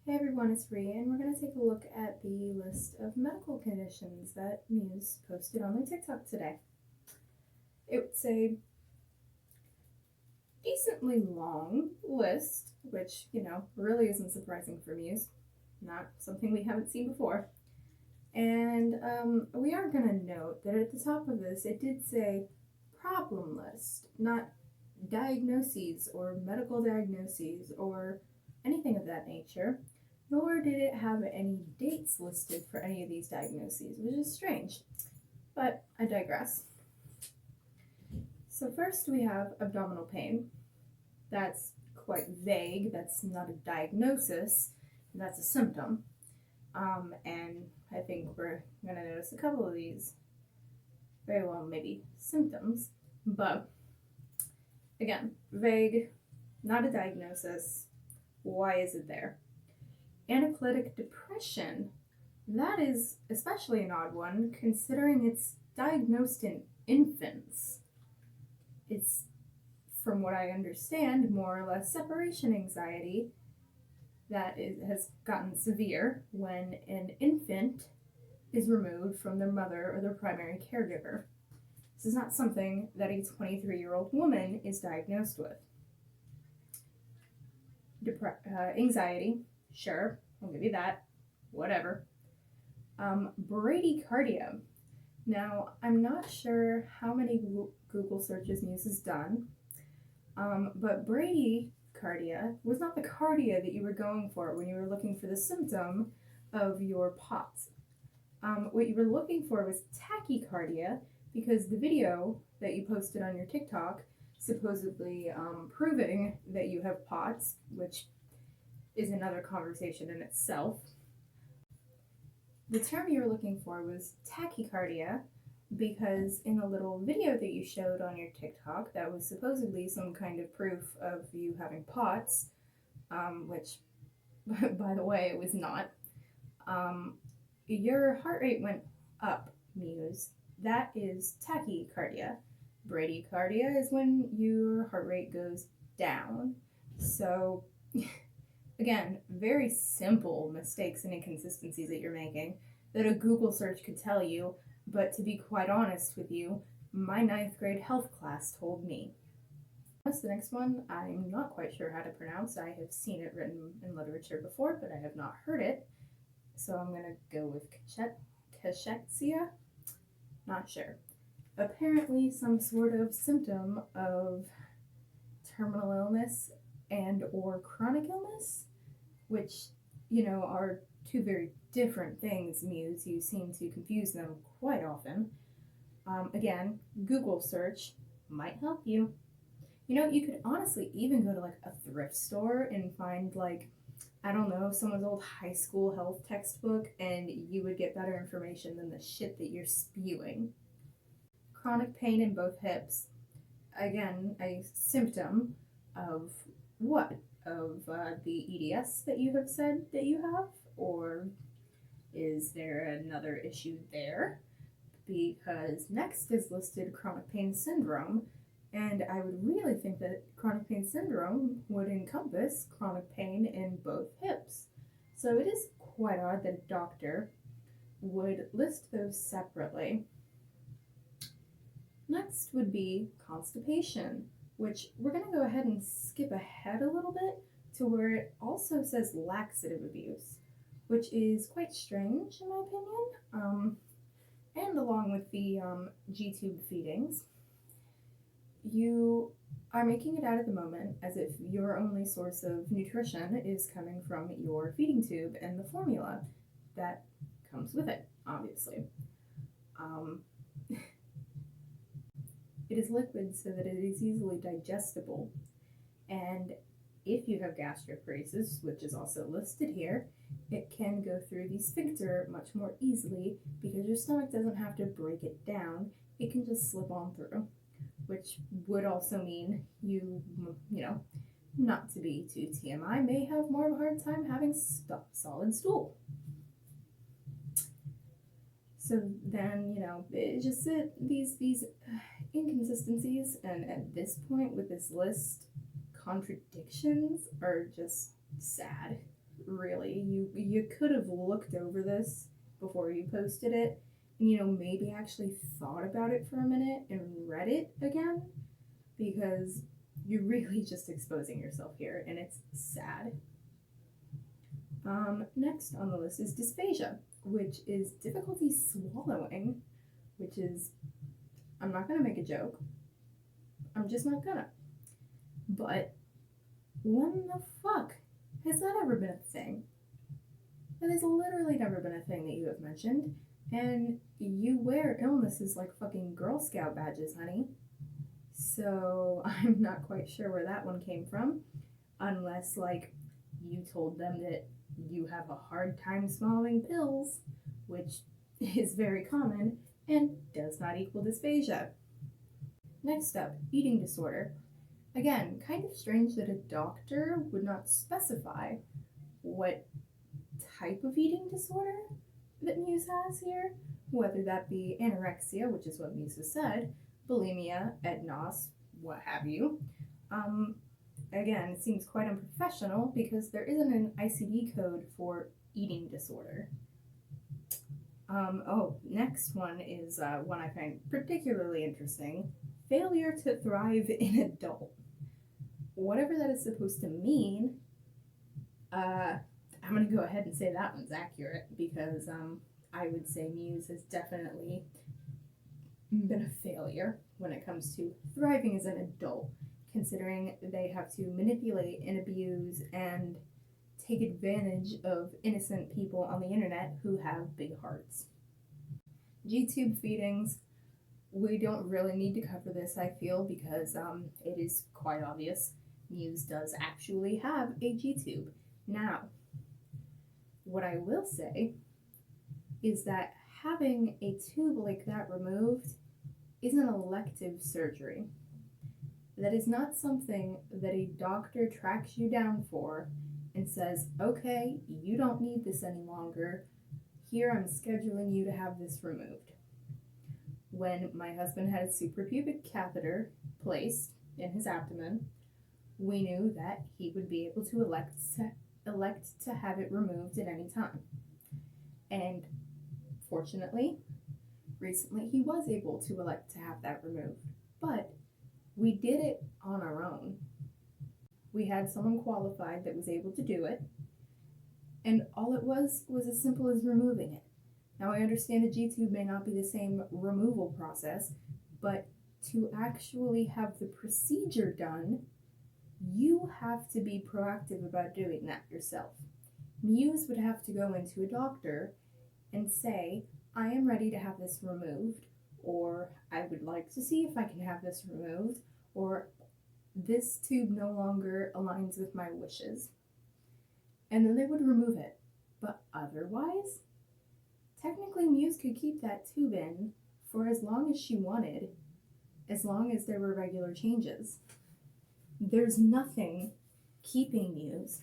Hey everyone, it's Rhea, and we're going to take a look at the list of medical conditions that Muse posted on their TikTok today. It's a decently long list, which, really isn't surprising for Muse. Not something we haven't seen before. And we are going to note that at the top of this, it did say problem list, not diagnoses or medical diagnoses or anything of that nature. Nor did it have any dates listed for any of these diagnoses, which is strange. But I digress. So first we have abdominal pain. That's quite vague. That's not a diagnosis. That's a symptom. And I think we're going to notice a couple of these. Very well, maybe symptoms. But again, vague, not a diagnosis. Why is it there? Anaclitic depression. That is especially an odd one, considering it's diagnosed in infants. It's, from what I understand, more or less separation anxiety that has gotten severe when an infant is removed from their mother or their primary caregiver. This is not something that a 23-year-old woman is diagnosed with. Anxiety, sure, I'll give you that, whatever. Bradycardia. Now, I'm not sure how many Google searches Muse has done, but bradycardia was not the cardia that you were going for when you were looking for the symptom of your POTS. What you were looking for was tachycardia, because the video that you posted on your TikTok supposedly proving that you have POTS, which is another conversation in itself. The term you were looking for was tachycardia, because in the little video that you showed on your TikTok, that was supposedly some kind of proof of you having POTS, which, by the way, it was not. Your heart rate went up, Muse. That is tachycardia. Bradycardia is when your heart rate goes down. So, again, very simple mistakes and inconsistencies that you're making that a Google search could tell you, but to be quite honest with you, my 9th grade health class told me. The next one, I'm not quite sure how to pronounce. I have seen it written in literature before, but I have not heard it. So I'm going to go with cachexia? Not sure. Apparently some sort of symptom of terminal illness and or chronic illness, which, are two very different things, Muse. You seem to confuse them quite often. Again, Google search might help you. You could honestly even go to like a thrift store and find someone's old high school health textbook, and you would get better information than the shit that you're spewing. Chronic pain in both hips. Again, a symptom of what? Of the EDS that you have said that you have? Or is there another issue there? Because next is listed chronic pain syndrome, and I would really think that chronic pain syndrome would encompass chronic pain in both hips. So it is quite odd that a doctor would list those separately. Next would be constipation, which we're going to go ahead and skip ahead a little bit to where it also says laxative abuse, which is quite strange in my opinion. And along with the G-tube feedings, you are making it out at the moment as if your only source of nutrition is coming from your feeding tube and the formula that comes with it, obviously. It is liquid so that it is easily digestible, and if you have gastric braces, which is also listed here, it can go through the sphincter much more easily because your stomach doesn't have to break it down. It can just slip on through, which would also mean you not to be too TMI, may have more of a hard time having solid stool. So then, it just these inconsistencies, and at this point with this list, contradictions are just sad. really. You could have looked over this before you posted it, and maybe actually thought about it for a minute and read it again, because you're really just exposing yourself here, and it's sad. Next on the list is dysphagia, which is difficulty swallowing, which is, I'm not gonna make a joke. I'm just not gonna. But when the fuck has that ever been a thing? That has literally never been a thing that you have mentioned. And you wear illnesses like fucking Girl Scout badges, honey. So I'm not quite sure where that one came from. Unless, like, you told them that you have a hard time swallowing pills, which is very common and does not equal dysphagia. Next up, eating disorder. Again, kind of strange that a doctor would not specify what type of eating disorder that Muse has here, whether that be anorexia, which is what Muse has said, bulimia, et nos, what have you. Again, it seems quite unprofessional because there isn't an ICD code for eating disorder. Next one is one I find particularly interesting: failure to thrive in adult. Whatever that is supposed to mean, I'm going to go ahead and say that one's accurate, because I would say Muse has definitely been a failure when it comes to thriving as an adult, considering they have to manipulate and abuse and take advantage of innocent people on the internet who have big hearts. G-tube feedings, we don't really need to cover this, I feel, because it is quite obvious. Muse does actually have a G-tube. Now, what I will say is that having a tube like that removed is an elective surgery. That is not something that a doctor tracks you down for and says, okay, you don't need this any longer. Here, I'm scheduling you to have this removed. When my husband had a suprapubic catheter placed in his abdomen, we knew that he would be able to elect to have it removed at any time. And fortunately, recently he was able to elect to have that removed. But we did it on our own. We had someone qualified that was able to do it, and all it was as simple as removing it. Now, I understand a G-tube may not be the same removal process, but to actually have the procedure done, you have to be proactive about doing that yourself. Muse would have to go into a doctor and say, I am ready to have this removed, or I would like to see if I can have this removed, or this tube no longer aligns with my wishes. And then they would remove it. But otherwise, technically Muse could keep that tube in for as long as she wanted, as long as there were regular changes. There's nothing keeping Muse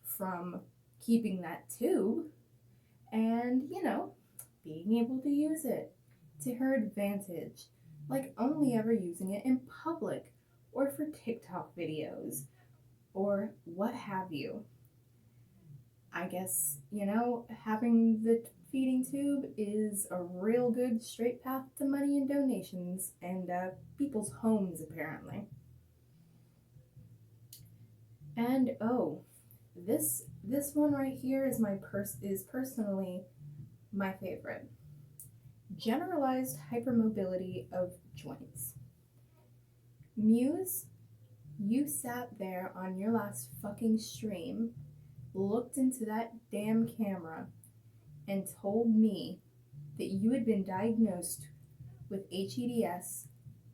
from keeping that tube and, being able to use it to her advantage, like only ever using it in public or for TikTok videos or what have you. I guess, having the feeding tube is a real good straight path to money and donations and people's homes, apparently. And this one right here is personally my favorite. Generalized hypermobility of joints. Muse, you sat there on your last fucking stream, looked into that damn camera, and told me that you had been diagnosed with HEDS,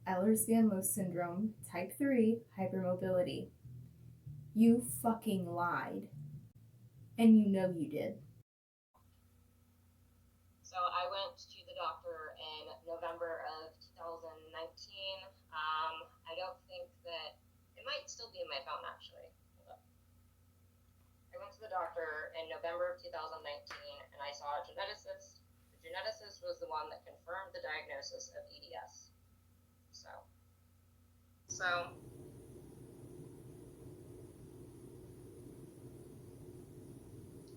Ehlers-Danlos syndrome, type 3 hypermobility. You fucking lied. And you know you did. So I went to the doctor in November of 2019. I don't think that, it might still be in my phone actually. Hold up. I went to the doctor in November of 2019 and I saw a geneticist. The geneticist was the one that confirmed the diagnosis of EDS. So.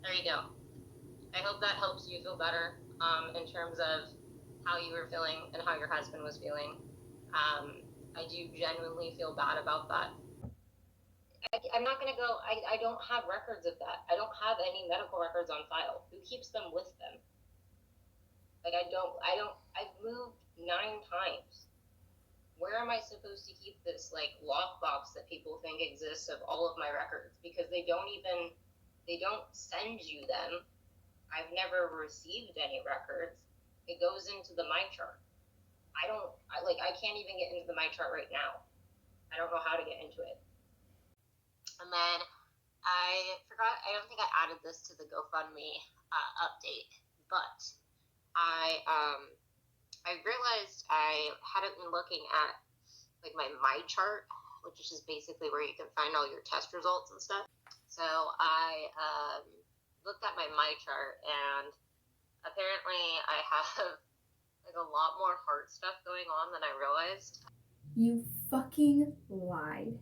There you go. I hope that helps you feel better in terms of how you were feeling and how your husband was feeling. I do genuinely feel bad about that. I'm not going to go, I don't have records of that. I don't have any medical records on file. Who keeps them with them? Like, I've moved 9 times. Where am I supposed to keep this, like, lockbox that people think exists of all of my records? Because they don't send you them. I've never received any records. It goes into the my chart. I can't even get into the my chart right now. I don't know how to get into it. And then I forgot, I don't think I added this to the GoFundMe update, but I realized I hadn't been looking at like my chart, which is just basically where you can find all your test results and stuff. So I looked at my chart, and apparently I have like a lot more heart stuff going on than I realized. You fucking lied.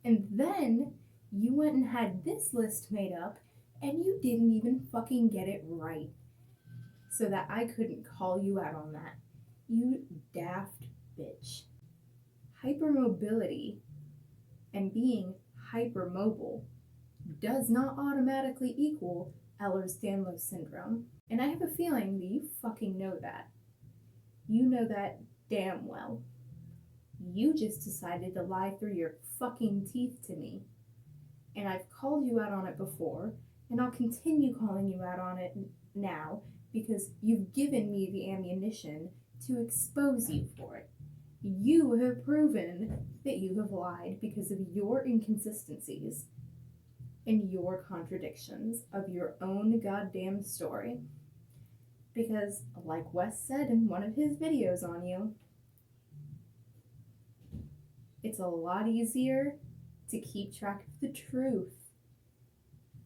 And then you went and had this list made up, and you didn't even fucking get it right. So that I couldn't call you out on that. You daft bitch. Hypermobility and being hypermobile does not automatically equal Ehlers-Danlos syndrome. And I have a feeling that you fucking know that. You know that damn well. You just decided to lie through your fucking teeth to me. And I've called you out on it before, and I'll continue calling you out on it now because you've given me the ammunition to expose you for it. You have proven that you have lied because of your inconsistencies and your contradictions of your own goddamn story. Because, like Wes said in one of his videos on you, it's a lot easier to keep track of the truth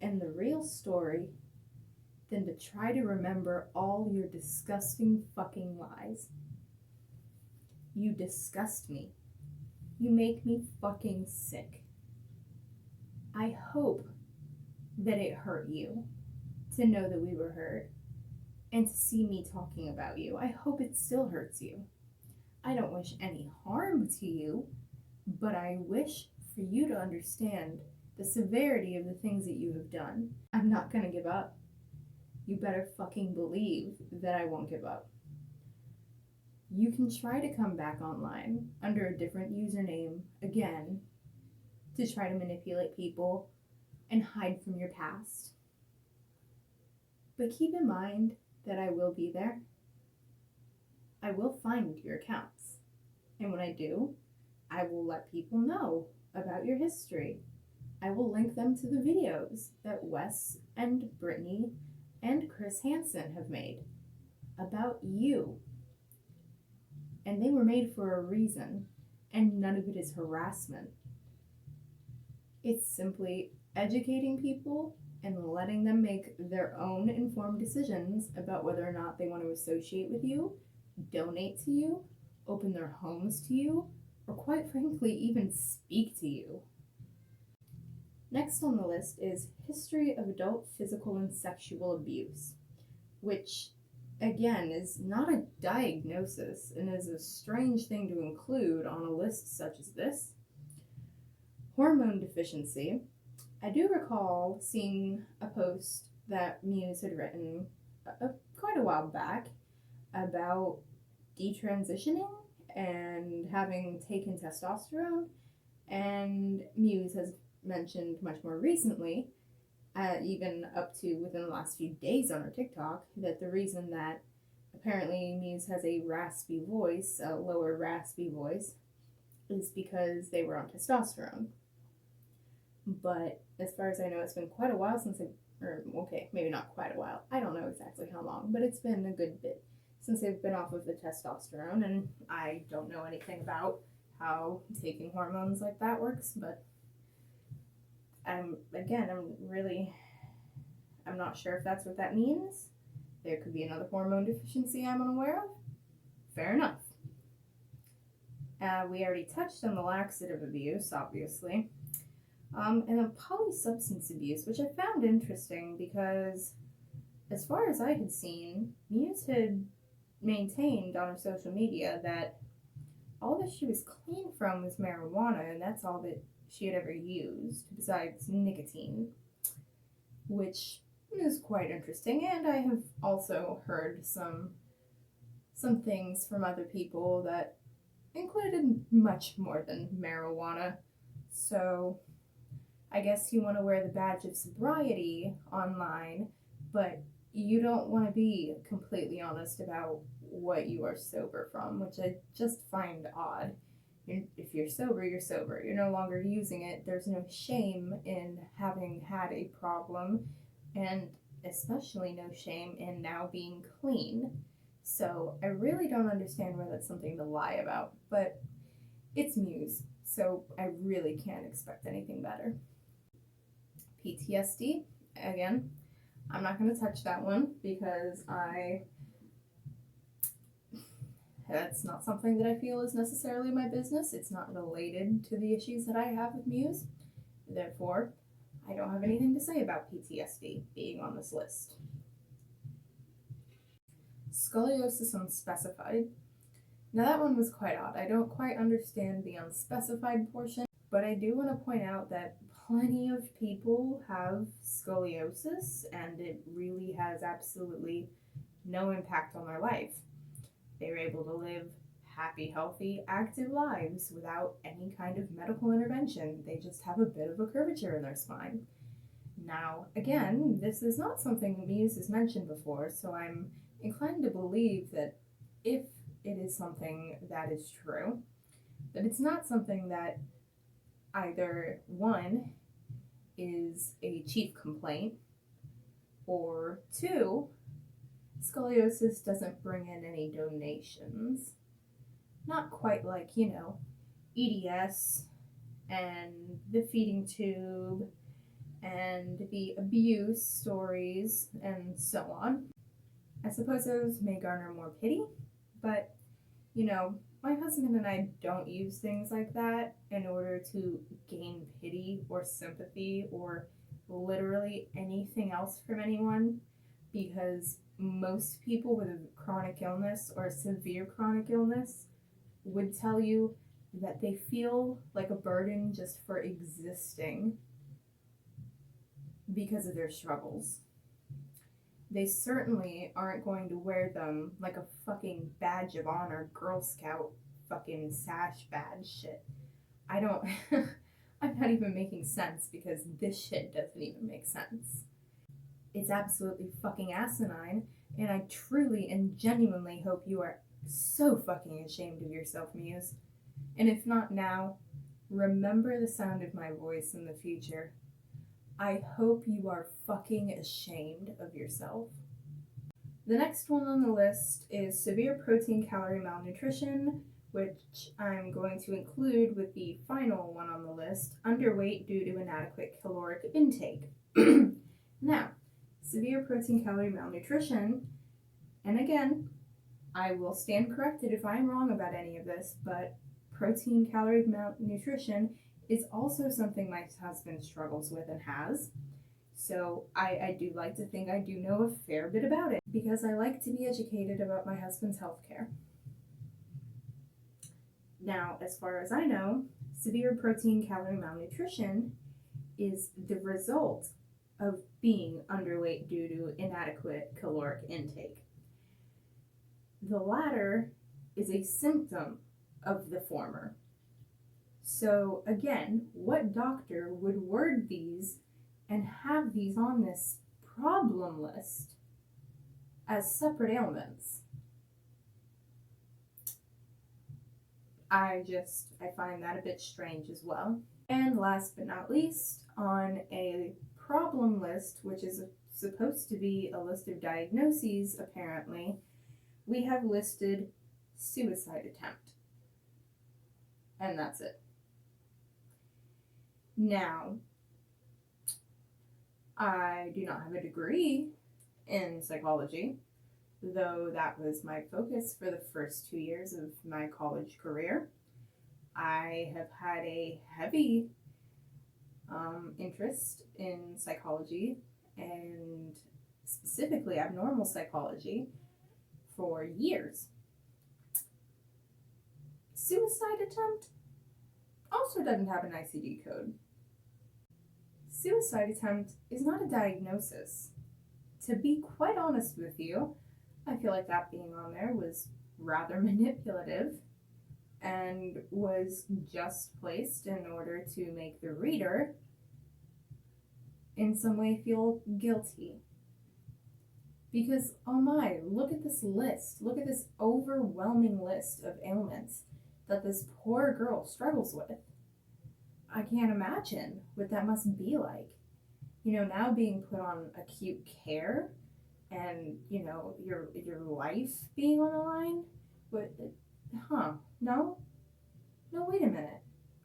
and the real story than to try to remember all your disgusting fucking lies. You disgust me. You make me fucking sick. I hope that it hurt you to know that we were hurt and to see me talking about you. I hope it still hurts you. I don't wish any harm to you, but I wish for you to understand the severity of the things that you have done. I'm not gonna give up. You better fucking believe that I won't give up. You can try to come back online under a different username again to try to manipulate people and hide from your past. But keep in mind that I will be there. I will find your accounts. And when I do, I will let people know about your history. I will link them to the videos that Wes and Brittany and Chris Hansen have made about you. And they were made for a reason, and none of it is harassment. It's simply educating people and letting them make their own informed decisions about whether or not they want to associate with you, donate to you, open their homes to you, or quite frankly, even speak to you. Next on the list is History of Adult Physical and Sexual Abuse, which, again, is not a diagnosis and is a strange thing to include on a list such as this. Hormone deficiency. I do recall seeing a post that Muse had written quite a while back about detransitioning and having taken testosterone, and Muse has mentioned much more recently, even up to within the last few days on her TikTok, that the reason that apparently Muse has a raspy voice, a lower raspy voice, is because they were on testosterone. But as far as I know, it's been quite a while since maybe not quite a while. I don't know exactly how long, but it's been a good bit since they've been off of the testosterone, and I don't know anything about how taking hormones like that works, but I'm not sure if that's what that means. There could be another hormone deficiency I'm unaware of. Fair enough. We already touched on the laxative abuse, obviously. and a polysubstance abuse, which I found interesting because, as far as I had seen, Muse had maintained on her social media that all that she was clean from was marijuana, and that's all that she had ever used besides nicotine, which is quite interesting. And I have also heard some things from other people that included much more than marijuana. So I guess you want to wear the badge of sobriety online, but you don't want to be completely honest about what you are sober from, which I just find odd. If you're sober, you're sober. You're no longer using it. There's no shame in having had a problem, and especially no shame in now being clean. So I really don't understand why that's something to lie about, but it's Muse, so I really can't expect anything better. PTSD, again, I'm not going to touch that one because that's not something that I feel is necessarily my business. It's not related to the issues that I have with Muse. Therefore, I don't have anything to say about PTSD being on this list. Scoliosis unspecified. Now that one was quite odd. I don't quite understand the unspecified portion, but I do want to point out that plenty of people have scoliosis and it really has absolutely no impact on their life. They're able to live happy, healthy, active lives without any kind of medical intervention. They just have a bit of a curvature in their spine. Now, again, this is not something Muse has mentioned before, so I'm inclined to believe that if it is something that is true, that it's not something that either one is a chief complaint, or two, scoliosis doesn't bring in any donations. Not quite like, EDS and the feeding tube and the abuse stories and so on. I suppose those may garner more pity, but, my husband and I don't use things like that in order to gain pity or sympathy or literally anything else from anyone, because most people with a chronic illness or a severe chronic illness would tell you that they feel like a burden just for existing because of their struggles. They certainly aren't going to wear them like a fucking badge of honor, Girl Scout fucking sash badge shit. I'm not even making sense because this shit doesn't even make sense. It's absolutely fucking asinine, and I truly and genuinely hope you are so fucking ashamed of yourself, Muse. And if not now, remember the sound of my voice in the future. I hope you are fucking ashamed of yourself. The next one on the list is severe protein calorie malnutrition, which I'm going to include with the final one on the list, underweight due to inadequate caloric intake. Now, severe protein calorie malnutrition, and again, I will stand corrected if I'm wrong about any of this, but protein calorie malnutrition is also something my husband struggles with and has. So I do like to think I do know a fair bit about it because I like to be educated about my husband's healthcare. Now, as far as I know, severe protein calorie malnutrition is the result of being underweight due to inadequate caloric intake. The latter is a symptom of the former. So again, what doctor would word these and have these on this problem list as separate ailments? I find that a bit strange as well. And last but not least, on a problem list, which is supposed to be a list of diagnoses, apparently, we have listed suicide attempt. And that's it. Now, I do not have a degree in psychology, though that was my focus for the first 2 years of my college career. I have had a heavy interest in psychology and specifically abnormal psychology for years. Suicide attempt also doesn't have an ICD code. Suicide attempt is not a diagnosis. To be quite honest with you, I feel like that being on there was rather manipulative and was just placed in order to make the reader in some way feel guilty. Because, oh my, look at this list. Look at this overwhelming list of ailments that this poor girl struggles with. I can't imagine what that must be like. You know, now being put on acute care and, you know, your life being on the line. But, no, wait a minute.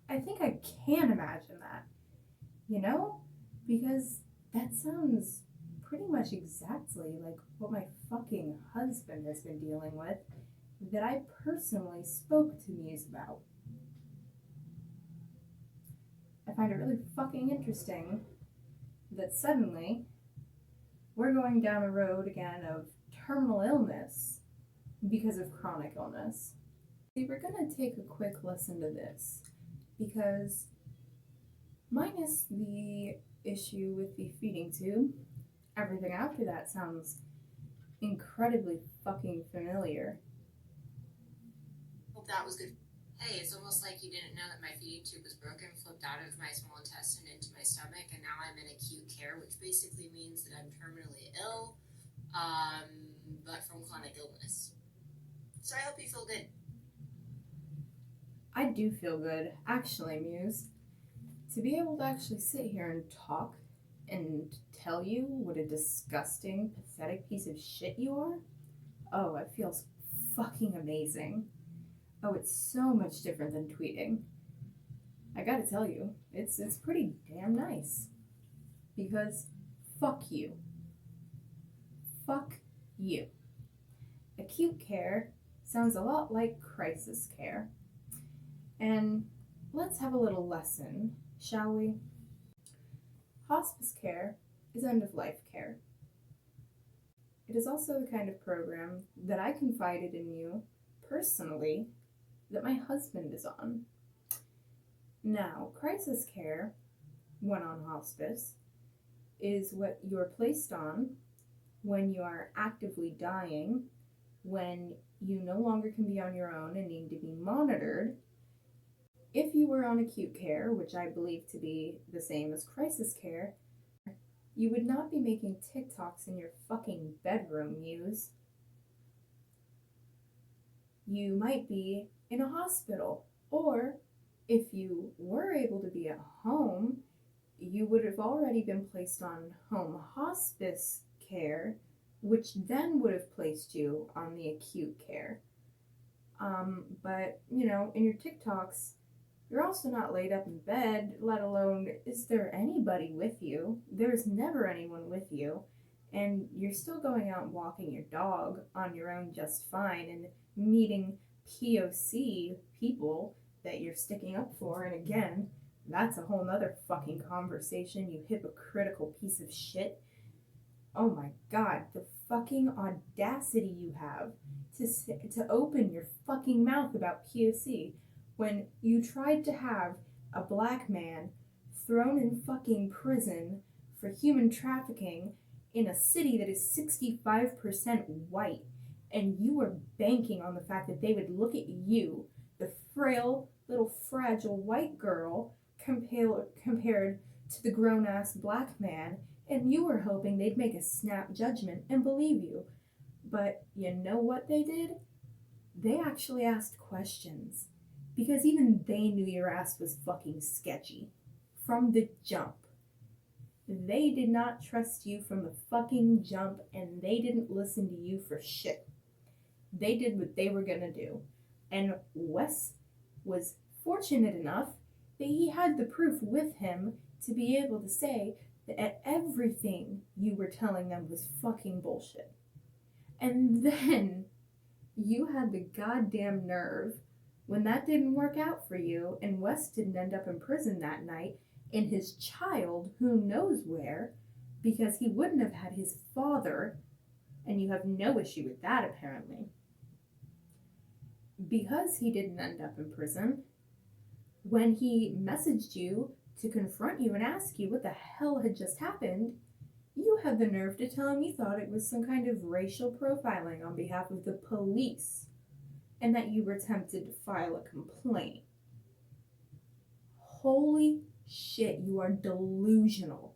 I think I can imagine that, you know? Because that sounds pretty much exactly like what my fucking husband has been dealing with that I personally spoke to Muse about. I find it really fucking interesting that suddenly we're going down a road again of terminal illness because of chronic illness. See, we're gonna take a quick listen to this because minus the issue with the feeding tube, everything after that sounds incredibly fucking familiar. Hope that was good. Hey, it's almost like you didn't know that my feeding tube was broken, flipped out of my small intestine into my stomach, and now I'm in acute care, which basically means that I'm terminally ill, but from chronic illness. So I hope you feel good. I do feel good, actually, Muse. To be able to actually sit here and talk and tell you what a disgusting, pathetic piece of shit you are, oh, it feels fucking amazing. Oh, it's so much different than tweeting. I gotta tell you, it's pretty damn nice. Because fuck you. Fuck you. Acute care sounds a lot like crisis care. And let's have a little lesson, shall we? Hospice care is end-of-life care. It is also the kind of program that I confided in you personally that my husband is on. Now, crisis care, when on hospice, is what you're placed on when you are actively dying, when you no longer can be on your own and need to be monitored. If you were on acute care, which I believe to be the same as crisis care, you would not be making TikToks in your fucking bedroom, Muse. You might be in a hospital, or if you were able to be at home, you would have already been placed on home hospice care, which then would have placed you on the acute care. But, you know, in your TikToks, you're also not laid up in bed, let alone is there anybody with you. There's never anyone with you. And you're still going out and walking your dog on your own just fine and meeting POC people that you're sticking up for. And again, that's a whole nother fucking conversation, you hypocritical piece of shit. Oh my god, the fucking audacity you have to open your fucking mouth about POC when you tried to have a black man thrown in fucking prison for human trafficking in a city that is 65% white, and you were banking on the fact that they would look at you, the frail, little fragile white girl, compared to the grown-ass black man, and you were hoping they'd make a snap judgment and believe you. But you know what they did? They actually asked questions. Because even they knew your ass was fucking sketchy. From the jump. They did not trust you from the fucking jump, and they didn't listen to you for shit. They did what they were gonna do. And Wes was fortunate enough that he had the proof with him to be able to say that everything you were telling them was fucking bullshit. And then you had the goddamn nerve, when that didn't work out for you and Wes didn't end up in prison that night, and his child who knows where, because he wouldn't have had his father, and you have no issue with that apparently. Because he didn't end up in prison, when he messaged you to confront you and ask you what the hell had just happened, you had the nerve to tell him you thought it was some kind of racial profiling on behalf of the police, and that you were tempted to file a complaint. Holy shit, you are delusional.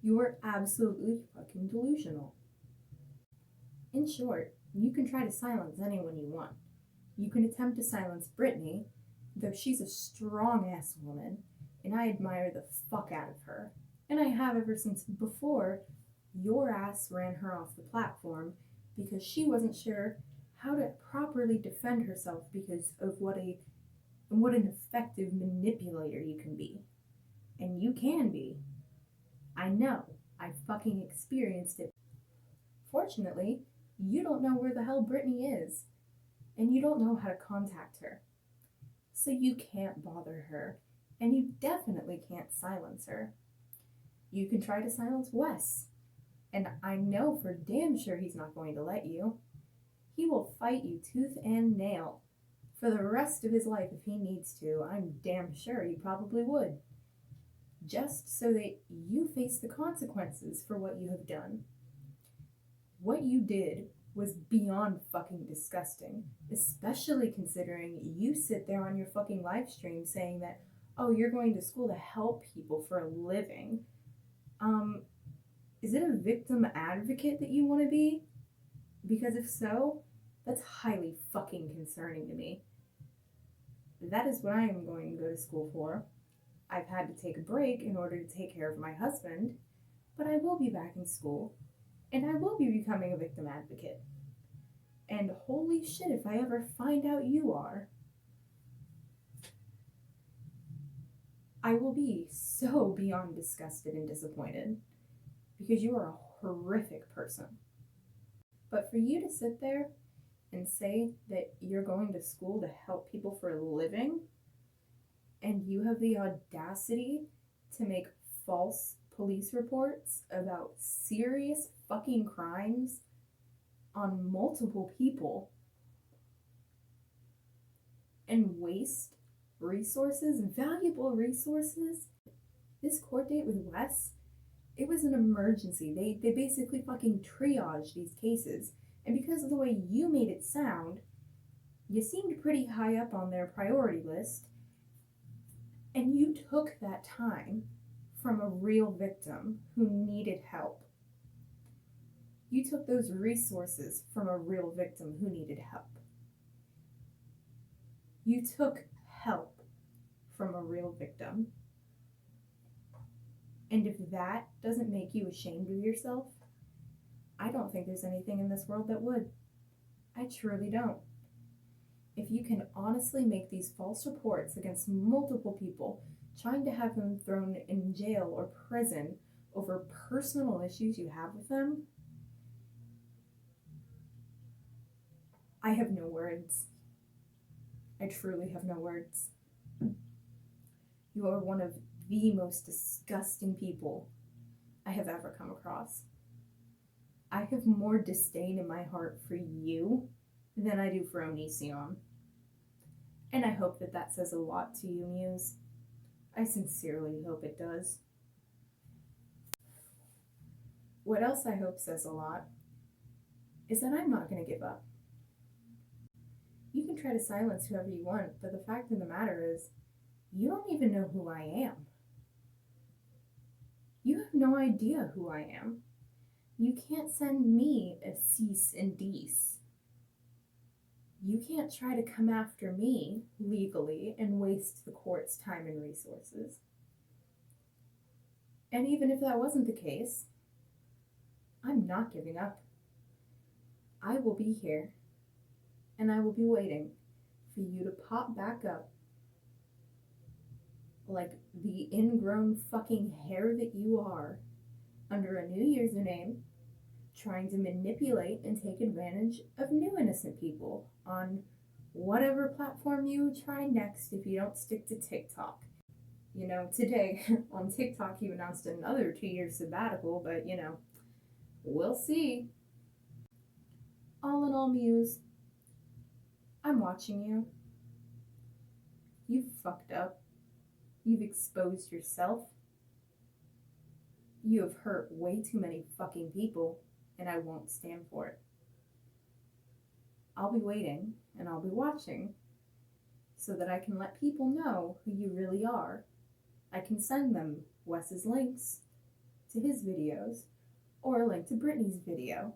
You are absolutely fucking delusional. In short, you can try to silence anyone you want. You can attempt to silence Brittany, though she's a strong-ass woman, and I admire the fuck out of her. And I have ever since before your ass ran her off the platform because she wasn't sure how to properly defend herself because of what an effective manipulator you can be. And you can be. I know. I fucking experienced it. Fortunately, you don't know where the hell Brittany is, and you don't know how to contact her. So you can't bother her, and you definitely can't silence her. You can try to silence Wes, and I know for damn sure he's not going to let you. He will fight you tooth and nail for the rest of his life if he needs to. I'm damn sure he probably would. Just so that you face the consequences for what you have done. What you did was beyond fucking disgusting, especially considering you sit there on your fucking live stream saying that, oh, you're going to school to help people for a living. Is it a victim advocate that you want to be? Because if so, that's highly fucking concerning to me. That is what I am going to go to school for. I've had to take a break in order to take care of my husband, but I will be back in school, and I will be becoming a victim advocate. And holy shit, if I ever find out you are, I will be so beyond disgusted and disappointed, because you are a horrific person. But for you to sit there and say that you're going to school to help people for a living, and you have the audacity to make false police reports about serious fucking crimes on multiple people and waste resources, valuable resources. This court date with Wes, it was an emergency. They basically fucking triaged these cases, and because of the way you made it sound, you seemed pretty high up on their priority list, and you took that time from a real victim who needed help. You took those resources from a real victim who needed help. You took help from a real victim. And if that doesn't make you ashamed of yourself, I don't think there's anything in this world that would. I truly don't. If you can honestly make these false reports against multiple people, trying to have them thrown in jail or prison over personal issues you have with them, I have no words. I truly have no words. You are one of the most disgusting people I have ever come across. I have more disdain in my heart for you than I do for Onision. And I hope that that says a lot to you, Muse. I sincerely hope it does. What else I hope says a lot is that I'm not going to give up. You can try to silence whoever you want, but the fact of the matter is, you don't even know who I am. You have no idea who I am. You can't send me a cease and desist. You can't try to come after me legally and waste the court's time and resources. And even if that wasn't the case, I'm not giving up. I will be here, and I will be waiting for you to pop back up like the ingrown fucking hair that you are under a new username, trying to manipulate and take advantage of new innocent people on whatever platform you try next if you don't stick to TikTok. You know, today on TikTok he announced another 2-year sabbatical, but you know, we'll see. All in all, Muse, I'm watching you. You've fucked up. You've exposed yourself. You have hurt way too many fucking people, and I won't stand for it. I'll be waiting and I'll be watching so that I can let people know who you really are. I can send them Wes's links to his videos, or a link to Brittany's video,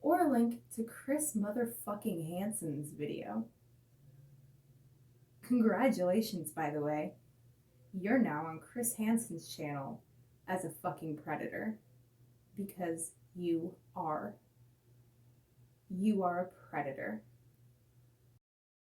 or a link to Chris motherfucking Hansen's video. Congratulations, by the way. You're now on Chris Hansen's channel as a fucking predator. Because you are. You are a predator.